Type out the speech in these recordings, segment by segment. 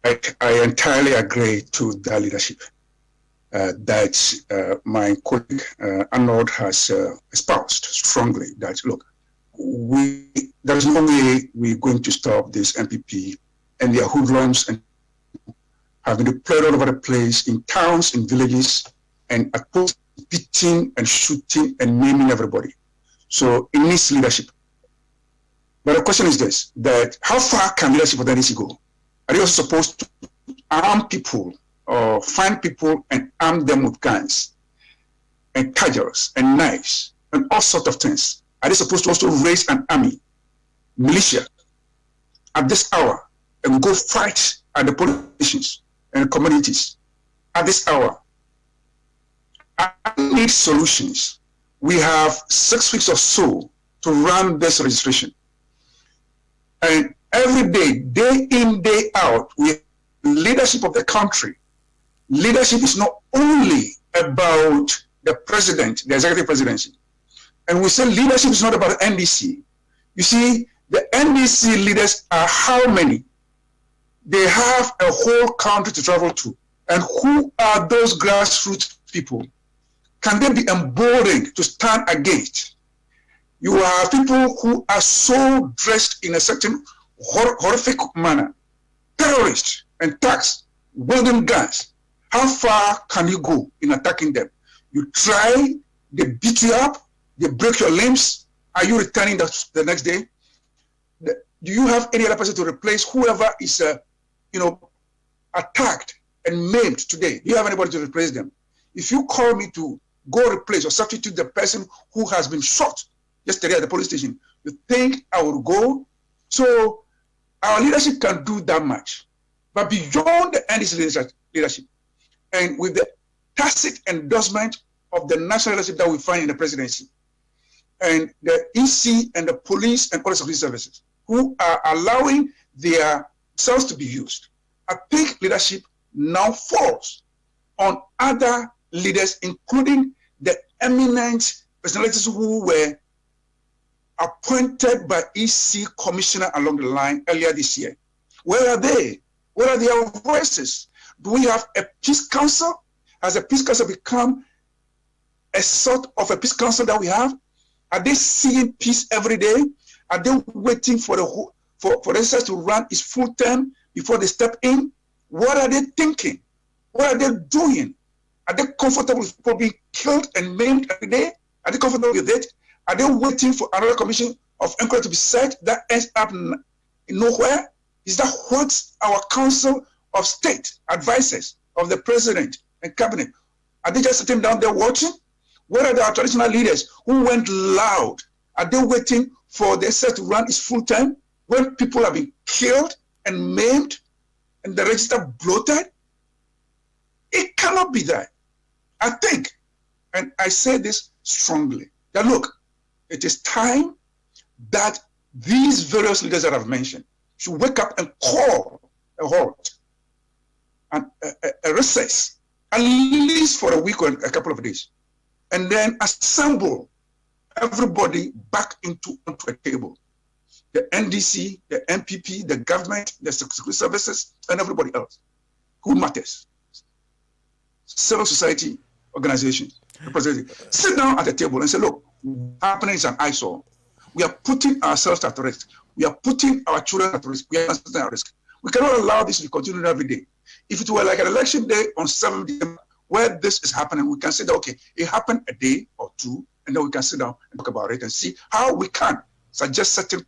I entirely agree to that leadership that my colleague Arnold has espoused strongly. That look, there's no way we're going to stop this MPP and their hoodlums and have been deployed all over the place in towns, in villages, and at posts beating and shooting and maiming everybody. So it needs leadership. But the question is this, that how far can leadership of the NDC go? Are they also supposed to arm people or find people and arm them with guns and cudgels and knives and all sorts of things? Are they supposed to also raise an army, militia, at this hour and go fight at the politicians and communities at this hour? I need solutions. We have 6 weeks or so to run this registration. And every day, day in, day out, we have leadership of the country. Leadership is not only about the president, the executive presidency. And we say leadership is not about the NDC. You see, the NDC leaders are how many? They have a whole country to travel to. And who are those grassroots people? Can they be emboldened to stand against? You have people who are so dressed in a certain horrific manner, terrorists and thugs, wielding guns. How far can you go in attacking them? You try, they beat you up, they break your limbs. Are you returning the next day? Do you have any other person to replace whoever is, attacked and maimed today? Do you have anybody to replace them? If you call me to go replace or substitute the person who has been shot yesterday at the police station, you think I will go? So our leadership can do that much. But beyond the NDC leadership, and with the tacit endorsement of the national leadership that we find in the presidency, and the EC and the police and other security services who are allowing their cells to be used, I think leadership now falls on other leaders, including the eminent personalities who were appointed by EC commissioner along the line earlier this year. Where are they? Where are their voices? Do we have a peace council? Has a peace council become a sort of a peace council that we have? Are they seeing peace every day? Are they waiting for the SSS to run its full term before they step in? What are they thinking? What are they doing? Are they comfortable with people being killed and maimed every day? Are they comfortable with it? Are they waiting for another commission of inquiry to be set that ends up nowhere? Is that what our Council of State advisors of the President and Cabinet, are they just sitting down there watching? Where are our traditional leaders who went loud? Are they waiting for the SSS to run its full time when people are being killed and maimed and the register bloated? It cannot be that. I think, and I say this strongly, that look, it is time that these various leaders that I've mentioned should wake up and call a halt and a recess, at least for a week or a couple of days, and then assemble everybody back onto a table. The NDC, the MPP, the government, the security services, and everybody else who matters. Civil society organizations, representatives, sit down at the table and say, look, what's happening is an eyesore. We are putting ourselves at risk. We are putting our children at risk. We are at risk. We cannot allow this to continue every day. If it were like an election day on 7 December, where this is happening, we can say that, okay, it happened a day or two, and then we can sit down and talk about it and see how we can suggest certain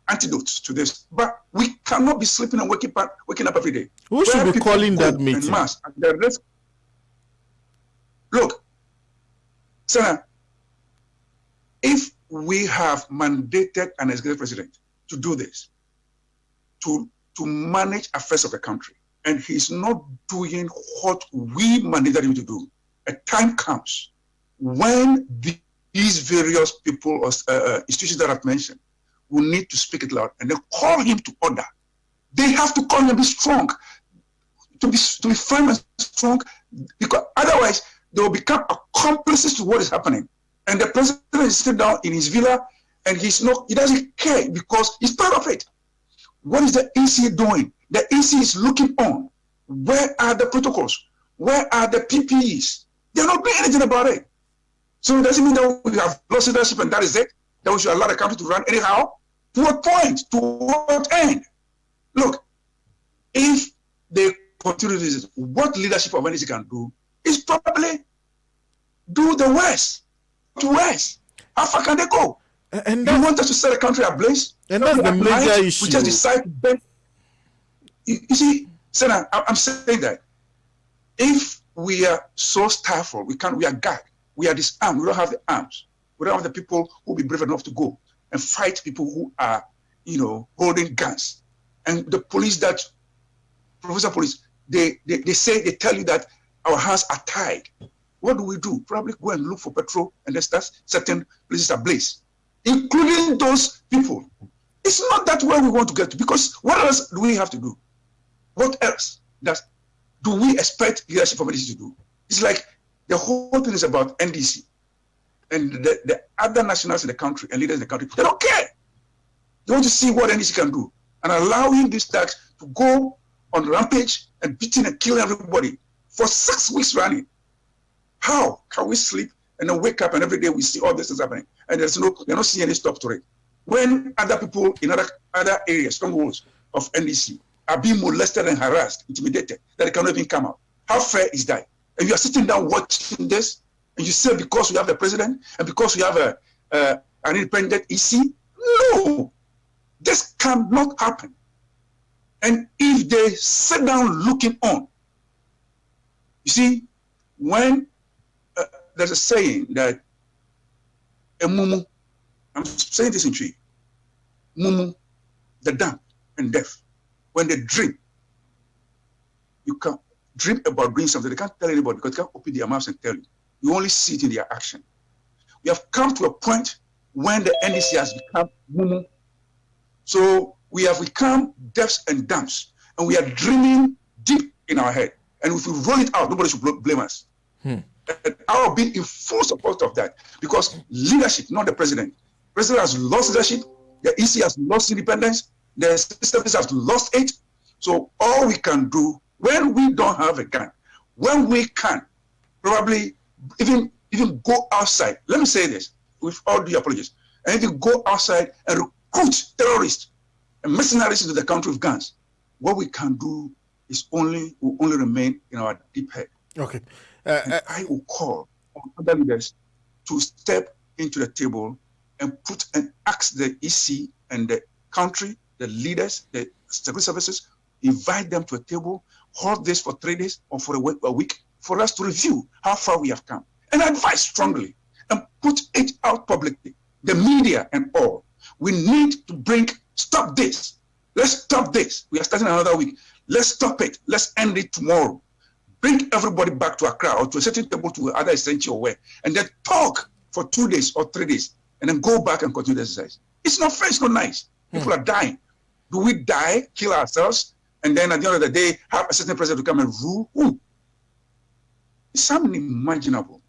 antidotes to this. But we cannot be sleeping and waking up every day. Who should be calling that meeting? Mass, the risk. Look, Senator, if we have mandated an executive president to do this, to manage affairs of the country, and he's not doing what we mandated him to do, a time comes when these various people or institutions that I've mentioned will need to speak it loud and then call him to order. They have to call him and be strong, to be firm and strong, because otherwise they will become accomplices to what is happening. And the president is sitting down in his villa and he doesn't care because he's part of it. What is the EC doing? The EC is looking on. Where are the protocols? Where are the PPEs? They're not doing anything about it. So it doesn't mean that we have lost leadership and that is it, that we should allow the country to run anyhow. To what point? To what end? Look, if they continue this, what leadership of NDC can do is probably do the worst to West. How far can they go? And you want us to set the country ablaze? And that's the major issue. We just decide to bend. You see, Senator, I'm saying that if we are so stifled, we are gagged, we are disarmed, we don't have the arms, we don't have the people who will be brave enough to go and fight people who are, holding guns. And the police that, Professor Police, they tell you that our hands are tied. What do we do? Probably go and look for petrol and then start certain places ablaze, including those people. It's not that where we want to get to, because what else do we have to do? What else do we expect leadership from NDC to do? It's like the whole thing is about NDC and the other nationals in the country and leaders in the country. They don't care. They want to see what NDC can do, and allowing these thugs to go on rampage and beating and killing everybody for 6 weeks running. How can we sleep and then wake up and every day we see all this is happening and we're not seeing any stop to it? When other people in other areas, strongholds of NDC, are being molested and harassed, intimidated, that they cannot even come out. How fair is that? And you are sitting down watching this, and you say because we have the president and because we have an independent EC? No, this cannot happen. And if they sit down looking on, you see, when there's a saying that a mumu, I'm saying this in tree, mumu, the dumb and deaf, when they dream, you can dream about doing something. They can't tell anybody because they can't open their mouths and tell you. You only see it in their action. We have come to a point when the NDC has become mumu. So we have become deafs and dumps, and we are dreaming deep in our head. And if we roll it out, nobody should blame us. And I will be in full support of that, because leadership, not the president. The president has lost leadership. The EC has lost independence. The service has lost it. So all we can do when we don't have a gun, when we can probably even go outside. Let me say this with all due apologies. And even go outside and recruit terrorists and mercenaries into the country with guns. What we can do is will only remain in our deep head. Okay. I will call on other leaders to step into the table and ask the EC and the country, the leaders, the security services, invite them to a table, hold this for 3 days or for a week for us to review how far we have come. And advise strongly and put it out publicly, the media and all. We need to stop this. Let's stop this. We are starting another week. Let's stop it. Let's end it tomorrow. Bring everybody back to Accra or to a certain table to other essential way, and then talk for 2 days or 3 days, and then go back and continue the exercise. It's not fair. It's not nice. People are dying. Do we die, kill ourselves, and then at the end of the day have a certain president to come and rule? It's unimaginable.